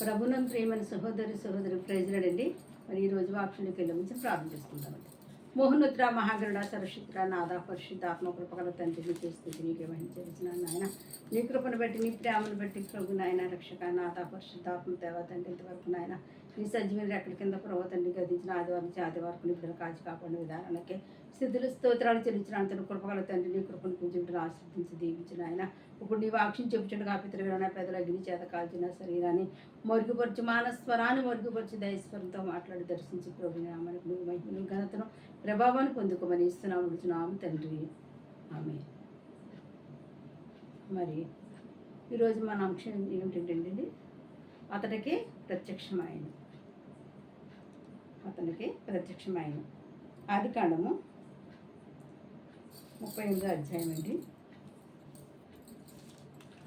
ప్రభునందు ప్రియమైన సహోదరి ప్రైజ్లాడండి. మరి ఈరోజు వాక్యంలోకి వెళ్ళే ముందు ప్రార్థన చేసుకుంటామండి. మోహనుద్ర మహాగరుడ సరస్వత్ర నాదా పరిశుద్ధాత్మ కృపగల తండ్రిని చేస్తూ నీకే వహించవలసిన నాయన, నీ కృపను బట్టి నీ ప్రేమను బట్టి ప్రభు నాయన రక్షక నాదా పరిశుద్ధాత్మ దేవ తండ్రి ఇంతవరకు నాయన నీ సజీవుని రెక్కల కింద ప్రభు తండ్రి గదించిన ఆదివారం నిపుణులు కాచి కాపాడిన విధానానికి స్థితులు స్తోత్రాలు చెల్లించిన అంతను కృపగల తండ్రి నీ కృపను పూజించడం ఆశ్రదించి దీవించిన ఆయన ఇప్పుడు నీ వాక్యం చెప్పుచుండగా పితృ పెదల అగ్ని చేత కాల్చిన శరీరాన్ని మరుగుపరిచి మానస్వరాన్ని మరుగుపరిచి దయస్వరంతో మాట్లాడి దర్శించి ప్రభు నామనికి నువ్వు మహిమను ఘనతను ప్రభావాన్ని పొందుకోమని ఇస్తున్నాము తండ్రి. ఆమె. మరి ఈరోజు మన అంశం ఏమిటంటే అతనికి ప్రత్యక్షమైన ఆదికాండము 38వ అధ్యాయం అండి.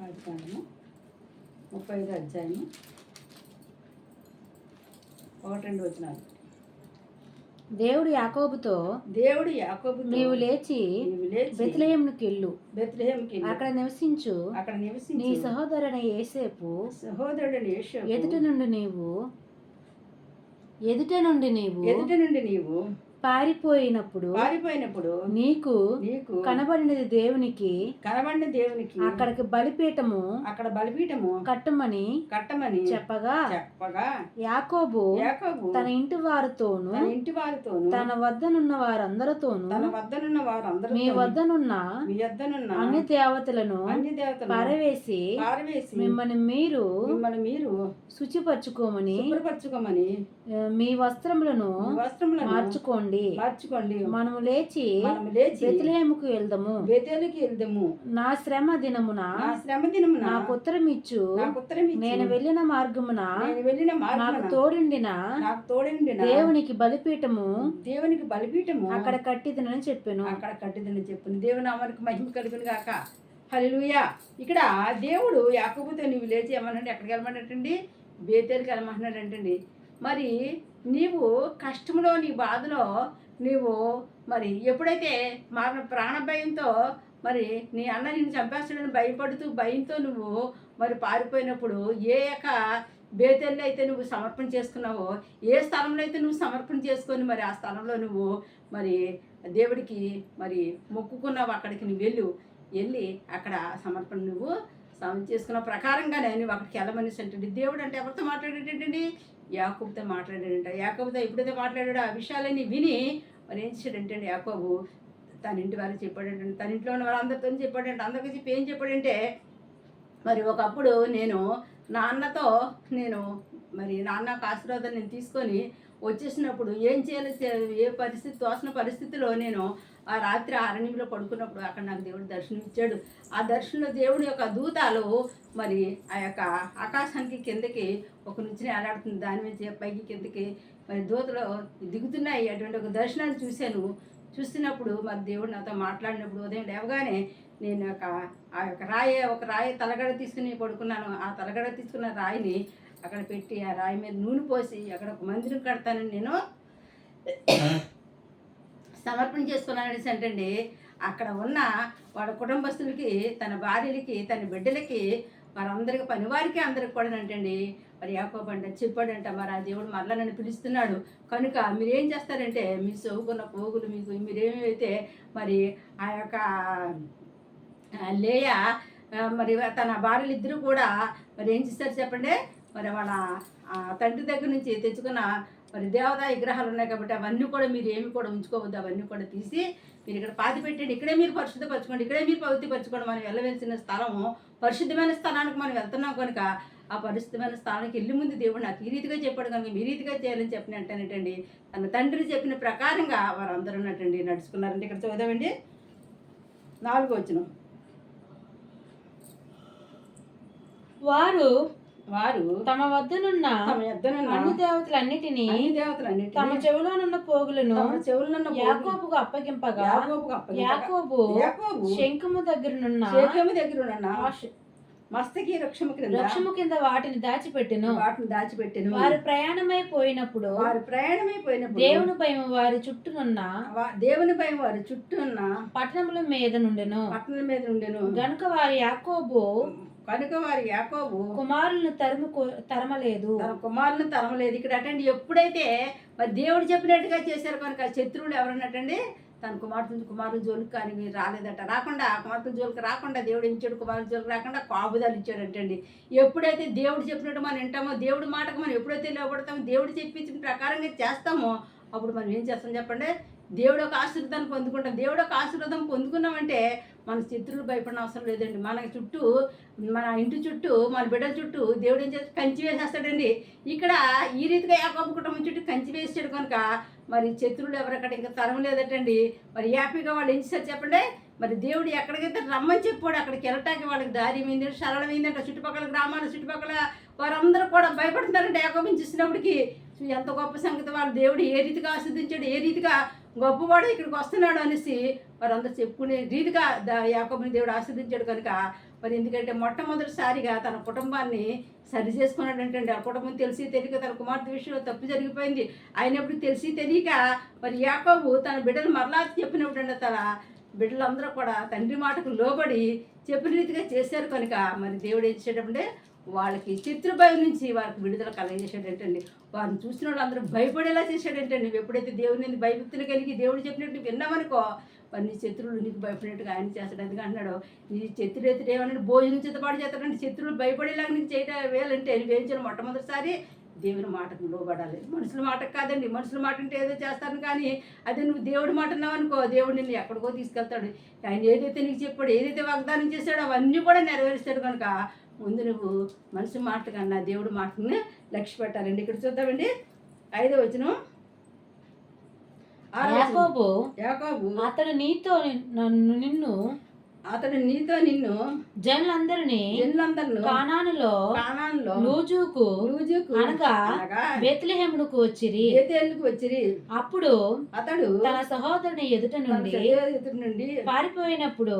ఆదికాండము 35వ అధ్యాయము 1-2 వచనాలు. దేవుడు యాకోబుతో నీవు లేచి బెత్లెహేమునకు వెళ్ళు, అక్కడ నివసించు, నీ సహోదరుడైన యోసేపు ఎదుట నుండి నీవు పారిపోయినప్పుడు నీకు కనబడినది దేవునికి అక్కడికి బలిపీఠము కట్టమని చెప్పగా యాకోబు తన ఇంటి వారితోను తన వద్దనున్న వారందరితోను మీ వద్దనున్న అన్ని దేవతలను పారవేసి మిమ్మల్ని మీరు శుచిపరచుకోమని మీ వస్త్రములను మార్చుకోండి, మనము లేచి బెత్లెహేముకు వెళ్దాము, నా శ్రమ దినమున నాకు ఉత్తరం ఇచ్చు, నేను వెళ్ళిన మార్గమున నాకు తోడిండిన దేవునికి బలిపీఠము అక్కడ కట్టిదనని చెప్పాను. దేవుని నామానికి మహిమ కలుగును గాక. హల్లెలూయా. ఇక్కడ దేవుడు యాకోబుతో నీవు లేచి ఏమన్నాడు, ఎక్కడికి వెళ్ళమన్నట్టండి? బేతేలుకి వెళ్ళమన్నాడంటండి. మరి నీవు కష్టంలో నీ బాధలో నీవు మరి ఎప్పుడైతే ప్రాణ భయంతో మరి నీ అన్న నిన్ను చంపేస్తాడని భయంతో నువ్వు మరి పారిపోయినప్పుడు ఏ యొక్క బేతేల్లో అయితే నువ్వు సమర్పణ చేసుకున్నావో, ఏ స్థలంలో అయితే నువ్వు సమర్పణ చేసుకొని మరి ఆ స్థలంలో నువ్వు మరి దేవుడికి మరి మొక్కుకున్నావు, అక్కడికి నువ్వు వెళ్ళి అక్కడ సమర్పణ నువ్వు చేసుకున్న ప్రకారంగానే నువ్వు అక్కడికి వెళ్ళమనేసి అంటండి. దేవుడు అంటే ఎవరితో మాట్లాడేటండి? యాకోబుతో మాట్లాడాడంట. యాకోబుతో ఎప్పుడైతే మాట్లాడాడో ఆ విషయాలన్నీ విని మరి ఏం చేశాడంటే యాకోబు తన ఇంటి వారికి చెప్పాడంటే, తన ఇంట్లో ఉన్న వాళ్ళందరితో చెప్పాడంటే, అందరికీ చెప్పి ఏం చెప్పాడంటే, మరి ఒకప్పుడు నేను నాన్నకు ఆశీర్వాదం నేను తీసుకొని వచ్చేసినప్పుడు ఏం చేయాలి, ఏ పరిస్థితి తోసిన పరిస్థితిలో నేను ఆ రాత్రి అరణ్యంలో పడుకున్నప్పుడు అక్కడ నాకు దేవుడు దర్శనం ఇచ్చాడు. ఆ దర్శనంలో దేవుడి యొక్క దూతాలు మరి ఆ యొక్క ఆకాశానికి కిందకి ఒక నుంచి ఆడాడుతుంది, దాని మీద పైకి కిందకి మరి దూతలు దిగుతున్నాయి. అటువంటి ఒక దర్శనాన్ని చూసినప్పుడు మరి దేవుడు నాతో మాట్లాడినప్పుడు ఉదయం లేవగానే నేను ఒక రాయి తలగడ తీసుకుని పడుకున్నాను. ఆ తలగడ తీసుకున్న రాయిని అక్కడ పెట్టి ఆ రాయి మీద నూనె పోసి అక్కడ ఒక మందిరం కడతానని నేను సమర్పణ చేసుకున్నాననేసి అంటండి. అక్కడ ఉన్న వాళ్ళ కుటుంబస్తులకి, తన భార్యలకి, తన బిడ్డలకి, వారందరికి పనివారికి అందరికి కూడా అంటండి మరి యాకోబు అంటే చెప్పాడంట, మరి ఆ దేవుడు మరలా నన్ను పిలుస్తున్నాడు కనుక మీరేం చేస్తారంటే మీ సోగున్న పోగులు మీరేమైతే మరి ఆ యొక్క లేయ మరి తన భార్యలు ఇద్దరు కూడా మరి ఏం చేస్తారు చెప్పండి, మరి వాళ్ళ తండ్రి దగ్గర నుంచి తెచ్చుకున్న మరి దేవతా విగ్రహాలు ఉన్నాయి కాబట్టి అవన్నీ కూడా మీరు ఏమి కూడా ఉంచుకోవద్దు, అవన్నీ కూడా తీసి మీరు ఇక్కడ పాతి పెట్టండి, ఇక్కడే మీరు పరిశుద్ధపరచుకోండి, ఇక్కడే మీరు పవిత్రపరచుకోండి. మనం వెళ్ళవలసిన స్థలము పరిశుద్ధమైన స్థలానికి మనం వెళ్తున్నాం కనుక ఆ పరిశుద్ధమైన స్థానానికి వెళ్ళి ముందు దేవుడు నాకు ఈ రీతిగా చెప్పాడు కనుక మీ రీతిగా చేయాలని చెప్పిన అంటేనంటండి తన తండ్రి చెప్పిన ప్రకారంగా వారందరూ ఉన్నట్టండి నడుచుకున్నారండి. ఇక్కడ చూద్దామండి 4వ వచనం. వారు తమ వద్దనున్న అన్ని దేవతలన్నిటినీ తమ చెవులోనున్న పోగులను యాకోబుకు అప్పగింపగా యాకోబు శంఖము దగ్గరనున్న మస్తకి వృక్షము కింద వాటిని దాచిపెట్టెను. వారు ప్రయాణమైపోయినప్పుడు దేవుని భయం వారి చుట్టూనున్న పట్టణముల మీద నుండెను. గనుక వారు యాకోబు కనుక వారు యాకోబు కుమారులను తరమలేదు. తన కుమారులను తరమలేదు. ఇక్కడ అటండి ఎప్పుడైతే మరి దేవుడు చెప్పినట్టుగా చేశారు కనుక శత్రువులు ఎవరన్నట్టండి తన కుమారుడు జోలికి కానీ రాలేదట. రాకుండా కుమార్తె జోలికి రాకుండా దేవుడు ఇచ్చాడు, కుమారుడు జోలికి రాకుండా కాపుదాలు ఇచ్చాడంటండి. ఎప్పుడైతే దేవుడు చెప్పినట్టు మనం వింటామో, దేవుడి మాటకు మనం ఎప్పుడైతే నిలబడతామో, దేవుడు చెప్పించిన ప్రకారంగా చేస్తామో అప్పుడు మనం ఏం చేస్తాం చెప్పండి, దేవుడు ఒక ఆశీర్వాదాన్ని పొందుకుంటాం. దేవుడు ఒక ఆశీర్వాదం పొందుకున్నామంటే మన శత్రువులు భయపడిన అవసరం లేదండి. మన చుట్టూ, మన ఇంటి చుట్టూ, మన బిడ్డల చుట్టూ దేవుడు ఏం చేస్తే కంచి వేసేస్తాడండి. ఇక్కడ ఈ రీతిగా యాకోబు కుటుంబం చుట్టూ కంచి వేసాడు కనుక మరి శత్రువులు ఎవరక్కడ ఇంకా తరం లేదటండి. మరి హ్యాపీగా వాళ్ళు ఏం చేశారు చెప్పండి, మరి దేవుడు ఎక్కడికైతే రమ్మని చెప్పాడు అక్కడికి వెళ్ళటానికి వాళ్ళకి దారి అయింది, సరళమైందంట. చుట్టుపక్కల గ్రామాలు, చుట్టుపక్కల వారందరూ కూడా భయపడుతున్నారంటే యాకోబుని చూసినప్పటికీ ఎంత గొప్ప సంగతి, వాళ్ళు దేవుడు ఏ రీతిగా ఆస్వాదించాడు, ఏ రీతిగా గొప్పవాడు ఇక్కడికి వస్తున్నాడు అనేసి వారందరూ చెప్పుకునే రీతిగా యాకోబుని దేవుడు ఆస్వాదించాడు కనుక మరి ఎందుకంటే మొట్టమొదటిసారిగా తన కుటుంబాన్ని సరి చేసుకున్నాడంటే ఆ కుటుంబం తెలిసి తెలియక తన కుమార్తె విషయంలో తప్పు జరిగిపోయింది. అయినప్పుడు తెలిసి తెలియక మరి యాకోబు తన బిడ్డలు మరలా చెప్పినప్పుడు తన బిడ్డలందరూ కూడా తండ్రి మాటకు లోబడి చెప్పిన రీతిగా చేశారు కనుక మరి దేవుడు ఏం చేసేటప్పుడే వాళ్ళకి శత్రుభయం నుంచి వాళ్ళకి విడుదల కలగజేసాడంటండి. వారిని చూసిన వాళ్ళు అందరూ భయపడేలా చేశాడంటండి. నువ్వు ఎప్పుడైతే దేవుని భయభక్తులు కలిగి దేవుడు చెప్పినట్టు విన్నామనుకో మరి నీ శత్రువులు నీకు భయపడినట్టుగా ఆయన చేస్తాడు. అందుకే అన్నాడు, నీ శత్రులు ఎత్తుడు ఏమన్నా భోజనం చేతపాటు చేస్తాడంటే శత్రువులు భయపడేలాగా నీకు చేయడం వేయాలంటే నువ్వేం చేయాలి, మొట్టమొదటిసారి దేవుని మాటకు లోబడాలి. మనుషుల మాటకు కాదండి. మనుషుల మాట అంటే ఏదో చేస్తాను కానీ అదే నువ్వు దేవుడి మాట అన్నావు అనుకో దేవుడు నిన్ను ఎక్కడికో తీసుకెళ్తాడు. ఆయన ఏదైతే నీకు చెప్పాడు, ఏదైతే వాగ్దానం చేశాడో అవన్నీ కూడా నెరవేరుస్తాడు కనుక ముందు నువ్వు మనిషి మాట కన్నా దేవుడి మాటని లక్ష్య పెట్టాలండి. ఇక్కడ చూద్దామండి 5వ వచనం. యాకోబు అతడు నీతో నిన్ను జనులందరినీ కానానులో లూజుకు అనగా బెత్లెహేమునకు వచ్చిరి. అప్పుడు అతడు తన సహోదరుని ఎదుట నుండి పారిపోయినప్పుడు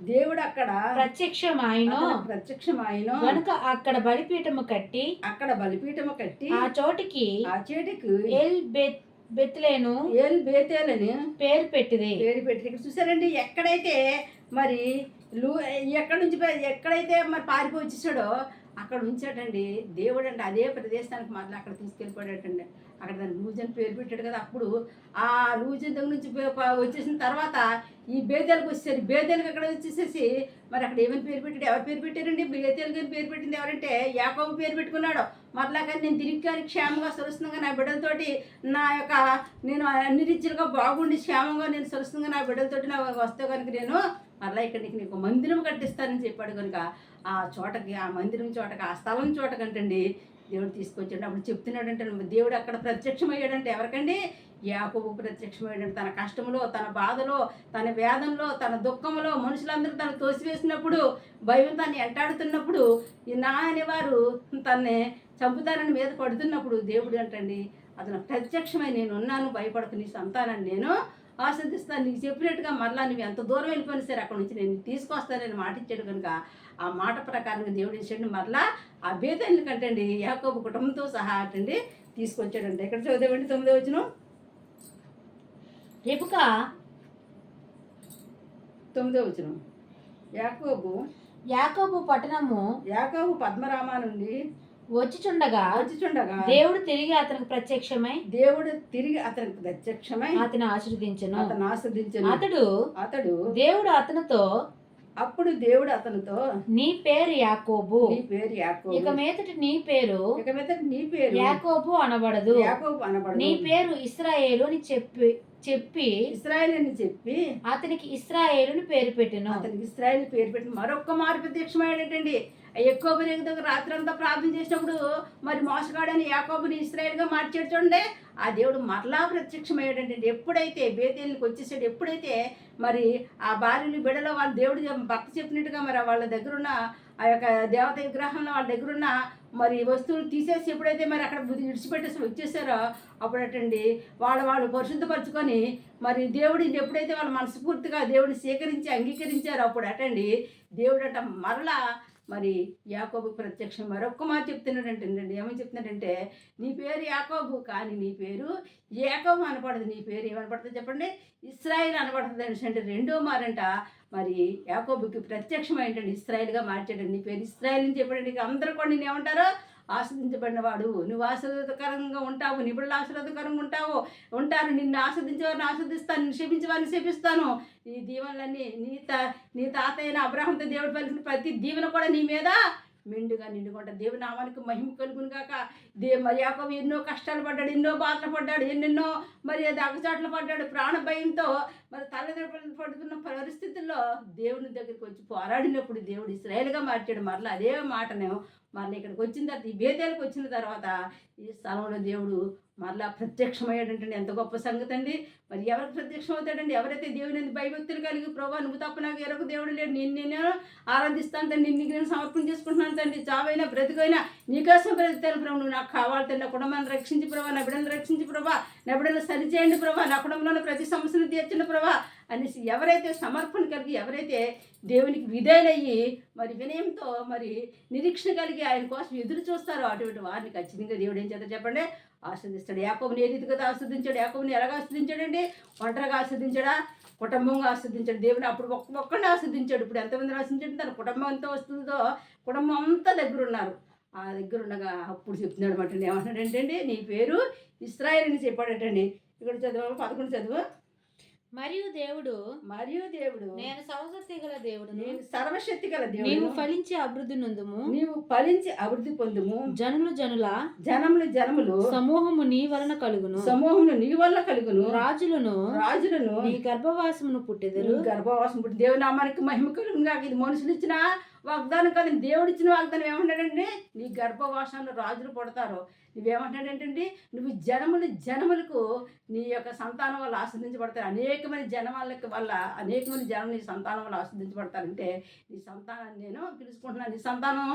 దేవుడు అక్కడ ప్రత్యక్షమాయను కనుక అక్కడ బలిపీఠము కట్టి ఆ చోటికి బెత్లేను బేతేలని పేరు పెట్టింది. ఇక్కడ చూసారండి, ఎక్కడైతే మరి ఎక్కడైతే మరి పారిపోయి వచ్చేసాడో అక్కడ ఉంచాడండి దేవుడు. అంటే అదే ప్రదేశానికి మళ్ళీ అక్కడ తీసుకెళ్ళిపోయాడటండి. అక్కడ దాన్ని లూజన్ పేరు పెట్టాడు కదా. అప్పుడు ఆ లూజన్ దగ్గర నుంచి వచ్చేసిన తర్వాత ఈ బేదేలకు వచ్చేసారు. బేదేలకు అక్కడ వచ్చేసేసి మరి అక్కడ ఏమైనా పేరు పెట్టాడు, ఎవరు పేరు పెట్టారండి, బేదేలు కానీ పేరు పెట్టింది ఎవరంటే యాకోబు పేరు పెట్టుకున్నాడు. మరలా కానీ నేను తిరిగి కానీ క్షేమంగా సురక్షితంగా నా బిడ్డలతోటి నేను అన్ని రీతిలుగా బాగుండి క్షేమంగా నేను సురక్షితంగా నా బిడ్డలతోటి నా వస్తే కనుక నేను మరలా ఇక్కడికి నీకు మందిరం కట్టిస్తానని చెప్పాడు కనుక ఆ చోటకి, ఆ మందిరం చోటకి, ఆ స్థలం చోటకంటండి దేవుడు తీసుకొచ్చాడు. అప్పుడు చెప్తున్నాడంటే దేవుడు అక్కడ ప్రత్యక్షమయ్యాడంటే ఎవరికండి, యాకోబు ప్రత్యక్షమయ్యాడంటే తన కష్టంలో, తన బాధలో, తన వేదంలో, తన దుఃఖంలో మనుషులందరూ తను తోసివేసినప్పుడు, భయం తను ఎంటాడుతున్నప్పుడు, ఈ నా అనేవారు తన్నే చంపుతారని మీద పడుతున్నప్పుడు దేవుడు అంటండి అతను ప్రత్యక్షమై నేను ఉన్నాను, భయపడకు, నీ సంతానాన్ని నేను ఆస్వాదిస్తాను, నీకు చెప్పినట్టుగా మరలా నువ్వు ఎంత దూరం వెళ్ళిపోయినా సరే అక్కడ నుంచి నేను తీసుకొస్తానని మాట ఇచ్చాడు కనుక ఆ మాట ప్రకారంగా దేవుడు ఇచ్చాడు. మరలా ఆ బేతేలు కంటండి యాకోబు కుటుంబంతో సహా అటండి తీసుకొచ్చాడండి. ఎక్కడ చదివామండి 9వ వచనం. రెబెకా 9వ వచనం. యాకోబు పద్మరామా నుండి వచ్చుచుండగా దేవుడు తిరిగి అతనికి ప్రత్యక్షమై అతను ఆశీర్వదించెను. అతడు దేవుడు అతనితో నీ పేరు యాకోబు, ఇక మీదట నీ పేరు యాకోబు అనబడదు, నీ పేరు ఇశ్రాయేలు అని చెప్పి అతనికి ఇశ్రాయేలుని పేరు పెట్టెను. మరొక్క మారు ప్రత్యక్షమయ్యాడటండి. యాకోబుని రాత్రి అంతా ప్రార్థన చేసినప్పుడు మరి మోసగాడని యాకోబుని ఇశ్రాయేలుగా మార్చాడు చూడండి. ఆ దేవుడు మరలా ప్రత్యక్షమయ్యాడంటే ఎప్పుడైతే బేతేలుకి వచ్చేసాడు, ఎప్పుడైతే మరి ఆ భార్యలు బిడ్డలో వాళ్ళ దేవుడు భక్తి చెప్పినట్టుగా మరి వాళ్ళ దగ్గరున్న ఆ యొక్క దేవత విగ్రహంలో వాళ్ళ దగ్గరున్న మరి వస్తువులు తీసేసి ఎప్పుడైతే మరి అక్కడ విడిచిపెట్టేసి వచ్చేసారో అప్పుడటండి వాళ్ళు పరిశుద్ధపరచుకొని మరి దేవుడిని ఎప్పుడైతే వాళ్ళు మనస్ఫూర్తిగా దేవుడిని స్వీకరించి అంగీకరించారో అప్పుడు అటండి దేవుడట మరలా మరి యాకోబు ప్రత్యక్షం మరొక్క మాట చెప్తున్నాడంటే ఏమని చెప్తున్నాడంటే నీ పేరు యాకోబు కానీ నీ పేరు యాకోబు అనపడదు, నీ పేరు ఏమనపడుతుంది చెప్పండి, ఇశ్రాయేలు అనపడుతుంది అనేసి అంటే రెండో మారంట మరి యాకోబుకి ప్రత్యక్షమైనటువంటి ఇశ్రాయేలుగా మార్చాడండి. నీ పేరు ఇశ్రాయేల్ అని చెప్పాడండి. ఇక అందరూ కూడా నేను ఏమంటారో ఆస్వాదించబడినవాడు, నువ్వు ఆశీర్వాదకరంగా ఉంటావు, నీ బిడ్డలు ఆశీర్వాదకరంగా ఉంటారు. నిన్ను ఆస్వాదించే వారిని ఆస్వాదిస్తాను, నిన్ను శపించే వారిని శపిస్తాను. ఈ దీవెనలన్నీ నీ తాత అయిన అబ్రహాంతో దేవుడు పలికిన ప్రతి దీవెన కూడా నీ మీద మెండుగా నిండుకుంటా. దేవుని నామానికి మహిమ కలుగును గాక. మరి యాకోబు ఎన్నో కష్టాలు పడ్డాడు, ఎన్నో బాధలు పడ్డాడు, ఎన్నెన్నో మరి అగచాట్లు పడ్డాడు, ప్రాణ భయంతో మరి తల్లిదండ్రులు పడుతున్న పరిస్థితుల్లో దేవుని దగ్గరికి వచ్చి పోరాడినప్పుడు దేవుడు ఇశ్రాయేలుగా మార్చాడు. మరలా అదే మాటను మరలా ఇక్కడికి వచ్చిన తర్వాత, ఈ బేతేలకు వచ్చిన తర్వాత ఈ స్థలంలో దేవుడు మరలా ప్రత్యక్షమయ్యాడంటే ఎంత గొప్ప సంగతి అండి. మరి ఎవరికి ప్రత్యక్షం అవుతాడండి? ఎవరైతే దేవుని భయభక్తులు కలిగి, ప్రభా నువ్వు తప్ప నాకు ఎరొక దేవుడు లేడు, నేను ఆరాధిస్తాను తండ్రి, నేను సమర్పణ చేసుకుంటున్నాను తండ్రి, చావైనా బ్రతుకైనా నీకోసం బ్రతుకుతాను ప్రభు, నువ్వు నాకు కావాలి తండ్రి, నా కుటుంబాన్ని రక్షించి ప్రభా, నా బిడ్డలను రక్షించి ప్రభా, నా బిడ్డలు సరిచేయండి ప్రభా, నా కుటుంబంలో ప్రతి సమస్యను తీర్చండి ప్రభా అనేసి ఎవరైతే సమర్పణ కలిగి, ఎవరైతే దేవునికి విధేయులయ్యి మరి వినయంతో మరి నిరీక్షణ కలిగి ఆయన కోసం ఎదురు చూస్తారో అటువంటి వారిని ఖచ్చితంగా దేవుడు ఏం చేస్తాడు చెప్పండి? ఆస్వాదిస్తాడు. యాకోబుని ఏ రీతిగా ఆస్వాదించాడు? యాకోబుని ఎలాగ ఆస్వాదించాడండి? ఒంటరిగా ఆస్వాదించాడా? కుటుంబంగా ఆస్వాదించాడు. దేవుని అప్పుడు ఒక్కడిని ఆస్వాదించాడు. ఇప్పుడు ఎంతమంది ఆస్వాదించాడు? తన కుటుంబం ఎంత వస్తుందో కుటుంబం అంతా దగ్గర ఉన్నారు. ఆ దగ్గర ఉండగా అప్పుడు చెప్తున్నాడు అనమాట. ఏమంటున్నాడంటే నీ పేరు ఇశ్రాయేల్ అని చెప్పాడటండి. ఇక్కడ చదువు 11 చదువు. మరియు దేవుడు నేను సర్వశక్తి గల దేవుడు, నీవు ఫలించి అభివృద్ధి పొందుము, జనములు సమూహము నీ వలన కలుగును, రాజులను నీ గర్భవాసమును పుట్టెదరు. దేవుని నామానికి మహిమ కలుగును గాక. ఇది మనుషులు ఇచ్చిన వాగ్దానం కాదు, దేవుడు ఇచ్చిన వాగ్దానం. ఏమంటాడండి? నీ గర్భవాసంలో రాజులు పుడతారు. నువ్వేమంటాడంటే నువ్వు జనములకు నీ యొక్క సంతానం వల్ల ఆస్వాదించబడతారు. అనేకమంది జనం నీ సంతానం వల్ల ఆస్వాదించబడతారంటే నీ సంతానాన్ని నేను పిలుచుకుంటున్నాను. నీ సంతానం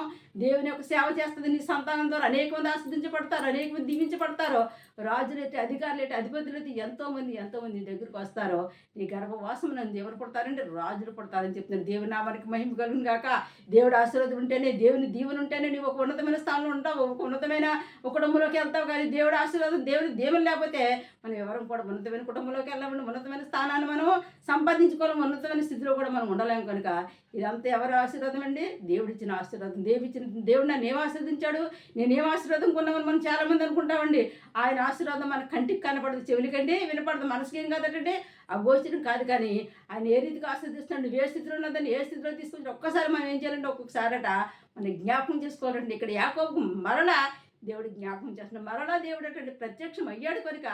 దేవుని యొక్క సేవ చేస్తుంది. నీ సంతానం ద్వారా అనేకమంది ఆస్వాదించబడతారు, అనేకమంది దీవించబడతారు. రాజులైతే, అధికారులైతే, అధిపతులైతే ఎంతోమంది నీ దగ్గరికి వస్తారు. నీ గర్భవాసం నన్ను ఎవరు పుడతారంటే రాజులు పుడతారని చెప్తున్నారు. దేవుని నామానికి మహిమ కలుగును గాక. దేవుడు ఆశీర్వాదం ఉంటేనే, దేవుని దీవెన ఉంటేనే నీవు ఒక ఉన్నతమైన స్థానంలో ఉంటావు, ఒక ఉన్నతమైన కుటుంబంలోకి వెళ్తావు. కానీ దేవుడు ఆశీర్వాదం, దేవుని దీవెన లేకపోతే మనం ఎవరు కూడా ఉన్నతమైన కుటుంబంలోకి వెళ్ళామని, ఉన్నతమైన స్థానాన్ని మనం సంపాదించుకోలేము, ఉన్నతమైన స్థితిలో కూడా మనం ఉండలేము. కనుక ఇదంతా ఎవరు ఆశీర్వాదం అండి? దేవుడిచ్చిన ఆశీర్వాదం. దేవుడు నన్ను ఏం ఆశీర్వదించాడు, నేనేం ఆశీర్వాదం కొన్నామని మనం చాలామంది అనుకుంటామండి. ఆయన ఆశీర్వాదం మన కంటికి కనపడదు, చెవులకండి వినపడదు, మనసుకి ఏం కాదంటే అగోచరం కాదు. కానీ ఆయన ఏ రీతిగా ఆశీర్వదిస్తున్నాడు, నువ్వు ఏ స్థితిలో ఉన్నదని ఏ స్థితిలో తీసుకొచ్చి ఒక్కసారి మనం ఏం చేయాలంటే ఒక్కొక్కసారట మనం జ్ఞాపకం చేసుకోవాలంటే ఇక్కడ యాకోబుకు మరలా దేవుడు జ్ఞాపకం చేస్తున్నాడు. మరలా దేవుడు అంటే ప్రత్యక్షం అయ్యాడు కనుక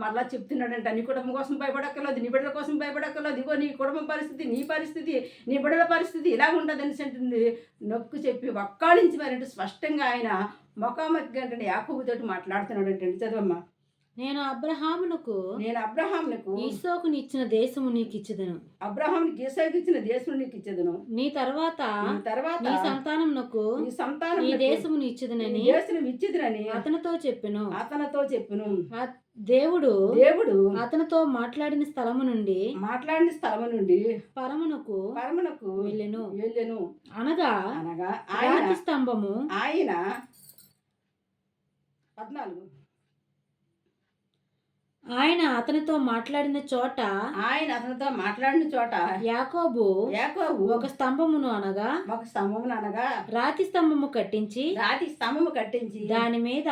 మరలా చెప్తున్నాడంట, నీ కుటుంబం కోసం భయపడక్కర్లేదు, నీ బిడ్డల కోసం భయపడక్కర్లేదు, ఇగో నీ కుటుంబం పరిస్థితి, నీ పరిస్థితి, నీ బిడ్డల పరిస్థితి ఇలా ఉంటుంది అనేసి నొక్కు చెప్పి వక్కాళించి మరంటే స్పష్టంగా ఆయన ముఖాముఖిగా అంటే యాకోబుతోటి మాట్లాడుతున్నాడు అంటే. చదవమ్మా. నేను అబ్రహామునకు ఈసాకుని ఇచ్చిన దేశము నీకు ఇచ్చేదను. అబ్రహామునికి ఈసాకు ఇచ్చిన దేశము నీకు ఇచ్చేదను. నీ తర్వాత నీ సంతానమునకు ఈ దేశమును ఇచ్చేదనని అతనితో చెప్పెను. దేవుడు అతనితో మాట్లాడిన స్థలము నుండి పరమునకు వెళ్ళెను. అనగా రాతి స్తంభము ఆయన 14 ఆయన అతనితో మాట్లాడిన చోట యాకోబు ఒక స్తంభమును అనగా రాతి స్తంభము కట్టించి దాని మీద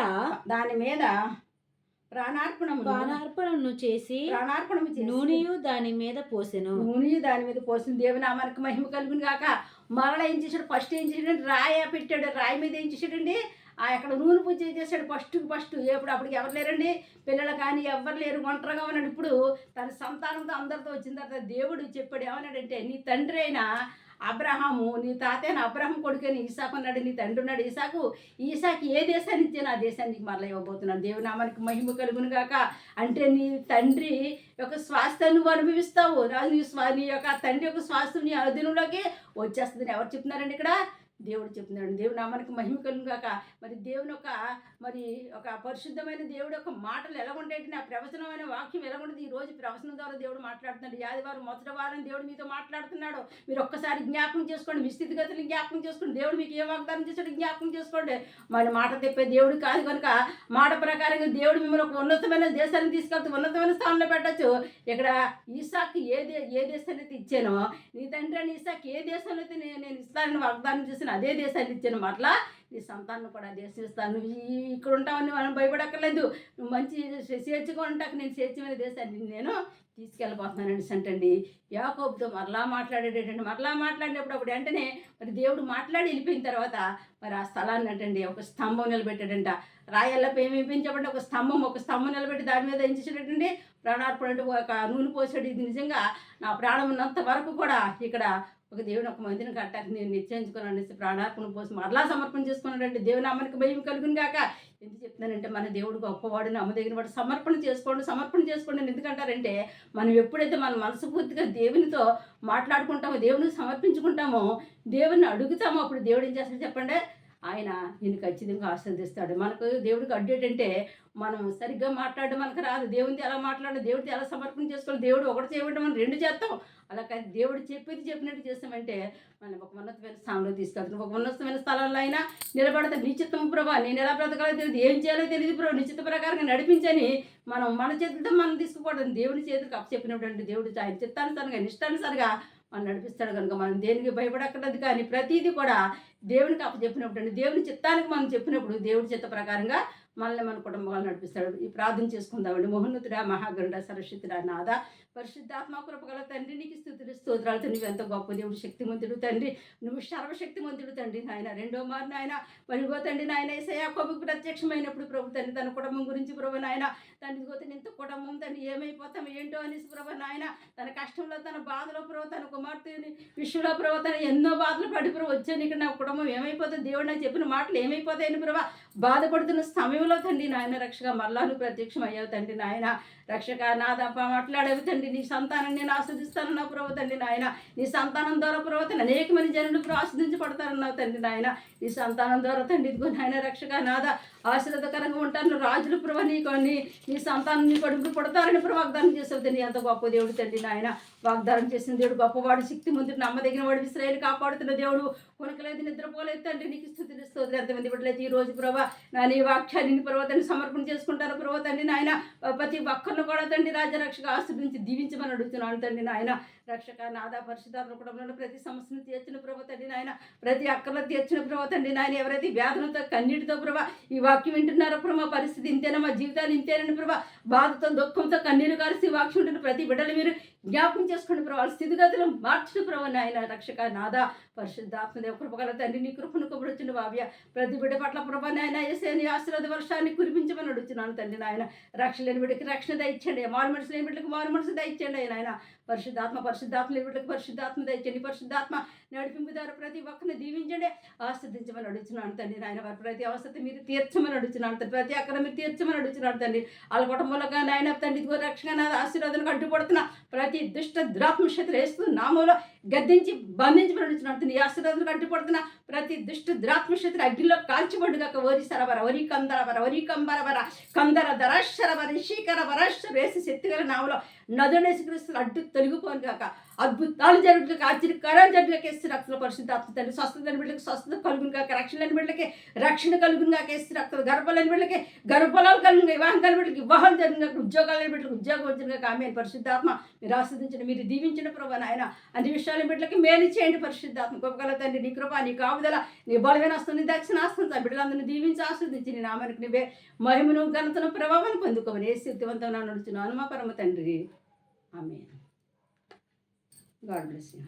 ప్రాణార్పణను చేసి నూనెయు దాని మీద పోసెను. దేవుని నామానికి మహిమ కలుగును గాక. మరలా ఏం చేశాడు? ఫస్ట్ ఏం చేశాడు? రాయి పెట్టాడు. రాయి మీద ఏం చేశాడండి? అక్కడ నూనె పూజ చేశాడు. ఫస్ట్ అప్పటికి ఎవరు లేరండి, పిల్లలు కానీ ఎవరు లేరు, ఒంటరిగా ఉన్నాడు. ఇప్పుడు తన సంతానంతో అందరితో వచ్చిన తర్వాత దేవుడు చెప్పాడు ఏమన్నాడంటే, నీ తండ్రి అయిన అబ్రహాము, నీ తాత అయిన అబ్రహాం కొడుకని ఇసాకు అన్నాడు. నీ తండ్రి ఉన్నాడు ఈసాకు ఏ దేశాన్ని ఇచ్చాను ఆ దేశానికి మరలా ఇవ్వబోతున్నాడు. దేవుని నామానికి మహిమ కలుగును గాక. అంటే నీ తండ్రి యొక్క స్వాస్థ్యం నువ్వు అనుభవిస్తావు. నీ యొక్క తండ్రి యొక్క స్వాస్థ్యం నీ అధీనంలోకి వచ్చేస్తుందని ఎవరు చెప్తున్నారండి ఇక్కడ? దేవుడు చెప్తున్నాడు. దేవుని నామానికి మహిమ కలుగును గాక. మరి దేవుని యొక్క మరి ఒక పరిశుద్ధమైన దేవుడు యొక్క మాటలు ఎలా ఉంటాయంటే, నా ప్రవచనమైన వాక్యం ఎలా ఉంటుంది. ఈ రోజు ప్రవచనం ద్వారా దేవుడు మాట్లాడుతున్నాడు. ఈ ఆదివారం మొదటి వారం దేవుడు మీతో మాట్లాడుతున్నాడు. మీరు ఒక్కసారి జ్ఞాపకం చేసుకోండి, మీ స్థితిగతులు జ్ఞాపకం చేసుకోండి. దేవుడు మీకు ఏ వాగ్దానం చేశాడు జ్ఞాపకం చేసుకోండి. మరి మాట తెప్పే దేవుడు కాదు కనుక మాట ప్రకారంగా దేవుడు మిమ్మల్ని ఒక ఉన్నతమైన దేశాన్ని తీసుకెళ్తే ఉన్నతమైన స్థానంలో పెట్టచ్చు. ఇక్కడ ఈసాకు ఏ దేశాన్ని అయితే ఇచ్చానో, నీ తండ్రి అని ఈసాకు ఏ దేశంలో అయితే నేను ఇస్తానని వాగ్దానం చేసిన అదే దేశాన్ని ఇచ్చాను. మరలా నీ సంతానం కూడా దేశం ఇస్తాను. నువ్వు ఇక్కడ ఉంటావని మనం భయపడక్కర్లేదు. నువ్వు మంచి స్వేచ్ఛగా ఉంటాక నేను స్వేచ్ఛమైన దేశాన్ని నేను తీసుకెళ్ళిపోతున్నానండి అంటండి. యాకోబుతో మరలా మాట్లాడినప్పుడు అప్పుడు వెంటనే మరి దేవుడు మాట్లాడి వెళ్ళిపోయిన తర్వాత మరి ఆ స్థలాన్ని అంటండి ఒక స్తంభం నిలబెట్టాడంట. రాయల్లపై ఏమేపించబడి ఒక స్తంభం నిలబెట్టి దాని మీద ఏం చేసాడంటే ప్రాణార్పణ అంటే ఒక నూనె పోసాడు. ఇది నిజంగా నా ప్రాణం ఉన్నంత వరకు కూడా ఇక్కడ ఒక దేవుని ఒక మందిని కట్టాక నేను నిశ్చయించుకున్నాను అనేసి ప్రాణార్పణ పోసి మరలా సమర్పణ చేసుకున్నాడంటే దేవుని నామానికి భయం కలుగును గాక. ఎందుకు చెప్తున్నానంటే మన దేవుడు గొప్పవాడు, నమ్మదగిన వాడు. సమర్పణ చేసుకోండి అని ఎందుకంటారంటే మనం ఎప్పుడైతే మన మనస్ఫూర్తిగా దేవునితో మాట్లాడుకుంటామో, దేవునికి సమర్పించుకుంటామో, దేవుని అడుగుతామో, అప్పుడు దేవుడు ఏం చేస్తాడు చెప్పండి, ఆయన నేను ఖచ్చితంగా ఆశీర్వదిస్తాడు. మనకు దేవుడికి అడ్డు ఏంటంటే మనం సరిగ్గా మాట్లాడడం మనకు రాదు. దేవునితో ఎలా మాట్లాడాలి, దేవుడితో ఎలా సమర్పణ చేసుకోవాలి, దేవుడు ఒకటి చేయమంటే మనం రెండు చేస్తాం. అలా కానీ దేవుడు చెప్పినట్టు చేస్తామంటే మనం ఒక ఉన్నతమైన స్థానంలో తీసుకెళ్తాం. ఒక ఉన్నతమైన స్థలంలో అయినా నిలబడతాం. నీ చిత్తం ప్రభా, నేను ఎలా బ్రతకాలో తెలియదు, ఏం చేయాలో తెలియదు ప్రభు, నీ చిత్త ప్రకారంగా నడిపించని మన చేతులతో మనం తీసుకుపోవడం దేవుని చేతులకు అప్పచెప్పినప్పుడు దేవుడు ఆయన చిత్తానుసారంగా నిష్టానుసారంగా మనం నడిపిస్తాడు. కనుక మనం దేనికి భయపడక్కర్లేదు. కానీ ప్రతిదీ కూడా దేవునికి అప్పచెప్పినప్పుడు దేవుని చిత్తానికి మనం చెప్పినప్పుడు దేవుడి చిత్త ప్రకారంగా మనల్ని మన కుటుంబాలు నడిపిస్తాడు. ఈ ప్రార్థన చేసుకుందామండి. మహోన్నతుడా, మహాగరుడ, సరస్వతుడా, నాథ, పరిశుద్ధాత్మ కృపగల తండ్రి, నీకు స్తుతులు స్తోత్రాలు తండ్రి. ఎంత గొప్ప దేవుడు, శక్తిమంతుడు తండ్రి, నువ్వు సర్వశక్తిమంతుడు తండ్రి. నాయన రెండో మారు నాయన మరిగో తండ్రి నాయన యాకోబుకు ప్రత్యక్షమైనప్పుడు ప్రభు తండ్రి తన కుటుంబం గురించి ప్రభు నాయన తండ్రి గోతని ఇంత కుటుంబం తండ్రి ఏమైపోతాం ఏంటో అనేసి ప్రభు నాయన తన కష్టంలో తన బాధలో ప్రభు తన కుమార్తెని విషయంలో ప్రభు తన ఎన్నో బాధలు పడి ప్రభు వచ్చాను ఇక్కడ నా కుటుంబం ఏమైపోతుంది, దేవుడు నాకు చెప్పిన మాటలు ఏమైపోతాయని ప్రభు బాధపడుతున్న సమయంలో తండ్రి నాయన రక్షగా మరలా నువ్వు ప్రత్యక్షం అయ్యావు తండ్రి నాయన రక్షక నాదప్ప మాట్లాడేవి తండ్రి. నీ సంతానం నేను ఆస్వాదిస్తానన్నావు ప్రభు తండ్రి నాయన. నీ సంతానం ద్వారా ప్రభు అనేక మంది జనులు ప్రభు ఆస్వాదించబడతారన్నావు తండ్రి నాయన. నీ సంతానం ద్వారా తండ్రి ఇదిగో నాయన రక్షక నాద ఆశీర్వాదకరంగా ఉంటాను రాజులు ప్రభు నీ సంతానం నీ కొడుకులు పుడతారని ప్రభు వాగ్దానం చేసావు తండ్రి. ఎంత గొప్ప దేవుడు తండ్రి నాయన. వాగ్దానం చేసిన దేవుడు గొప్పవాడు, శక్తి ముందు నమ్మదగిన వాడు, ఇశ్రాయేలు కాపాడుతున్న దేవుడు, కొనకలేదు నిద్రపోలేదు తండ్రి. నీకు స్తుతులు స్తోత్రాలు. ఎంతమంది బిడ్డలైతే ఈ రోజు ప్రభా నీ వాక్యాన్ని పర్వతాన్ని సమర్పణ చేసుకుంటారు ప్రభు తండ్రి నాయన. ప్రతి ఒక్కరిని కూడా తండ్రి రాజరక్షక ఆశీర్వదించి దీవించమని అడుగుతున్నాను తండ్రి నాయన. రక్షక నాదా పరిశుద్ధాత్మ కుటుంబంలో ప్రతి సమస్యను తీర్చిన ప్రభు తండ్రి నాయన. ప్రతి అక్కర్లో తీర్చిన ప్రభు తండ్రి నాయన. ఎవరైతే వ్యాధులతో కన్నీటితో ప్రభా ఈ వాక్యం వింటున్నారో ప్రభా మా పరిస్థితి ఇంతేనా, మా జీవితాలు ఇంతేనని ప్రభా బాధతో దుఃఖంతో కన్నీరు కాల్సి వాక్యం ఉంటున్న ప్రతి బిడ్డలు మీరు జ్ఞాపకం చేసుకోండి ప్రభు. వాళ్ళ స్థితిగతులు మార్చిన ప్రభు నాయన. రక్షక నాదా పరిశుద్ధాత్మదేవ కృపగల తండ్రి నీ కృపను కబురుచుండు బావ్య. ప్రతి బిడ్డ పట్ల ప్రభా నాయన యేసేని ఆశీర్వాద వర్షాన్ని కురిపించమని అడుగుతున్నాను తండ్రి నాయన. రక్షణ లేని బిడ్డకి రక్షణ దయచండి, మారు మనసు లేని బిడ్డలకు మారు మనసు దయచండి నాయన. పరిశుద్ధాత్మ లేని బిడ్డలకు పరిశుద్ధాత్మ దయచండి. పరిశుద్ధాత్మ నడిపింపు ద్వారా ప్రతి ఒక్కరిని దీవించండి, ఆస్వాదించమని అడుగుతున్నాను తండ్రి నాయన. వారి ప్రతి అవసరం మీరు తీర్చమని అడుగుతున్నాను తండ్రి. ప్రతి అక్కడ మీరు తీర్చమని అడుగుతున్నాను తండ్రి. వాళ్ళ కుటుంబంలోగా నాయన తండ్రి రక్షణ ఆశీర్వాదానికి అడ్డుపడుతున్న ప్రతి దుష్ట ద్రాత్మశక్తులు వేస్తూ నామంలో గద్దించి బంధించమని అడుగుతున్నాను తండ్రి. ఈ ఆశీర్వాదానికి అడ్డుపడుతున్న ప్రతి దుష్ట ద్రాత్మశక్తులు అగ్నిలో కాల్చిబడుగాక. వరి సరబర వరి కందరబర వరి కంబరబర కందర దరాశరబర శీకరబర వేసి శక్తిగల నామలో నదునేసి క్రీస్తులు అడ్డు తొలగిపోను కాక. అద్భుతాలు జరుగుగాక, ఆశ్చర్యకరాలు జరుగుగాక. వేసి రక్తుల పరిశుద్ధాత్మ తండ్రి. స్వస్థత లేని బిడ్డలకి స్వస్థత కలుగును కాక. రక్షణ లేని బిడ్డలకి రక్షణ కలుగును కాక. వేసి రక్తులు గర్భాలు లేని బిడ్డలకి గర్భఫలాలు కలుగును. వివాహం కలిగిన బిడ్డలకి వివాహం జరిగిన కాక. ఉద్యోగాలు లేని బిడ్డలకు ఉద్యోగం వచ్చిన కాక. ఆమె పరిశుద్ధాత్మ మీరు ఆస్వాదించండి, మీరు దీవించండి ప్రభు నాయన. అన్ని విషయాల బిడ్డలకి మేలు చేయండి పరిశుద్ధాత్మ. గొప్పగల తండ్రి నీ కృప నీ కాపుదల నీ బలమైన వస్తుంది దక్షిణ ఆస్తుంది బిడ్డలందరినీ దీవించి ఆస్వాదించి నీ నామానికి నువ్వే మహిమను ఘనతను ప్రభావాన్ని పొందుకోమని ఏ శక్తివంతంగా నడుచున్నాను మా పరమ తండ్రి. ఆమేన్. God bless you.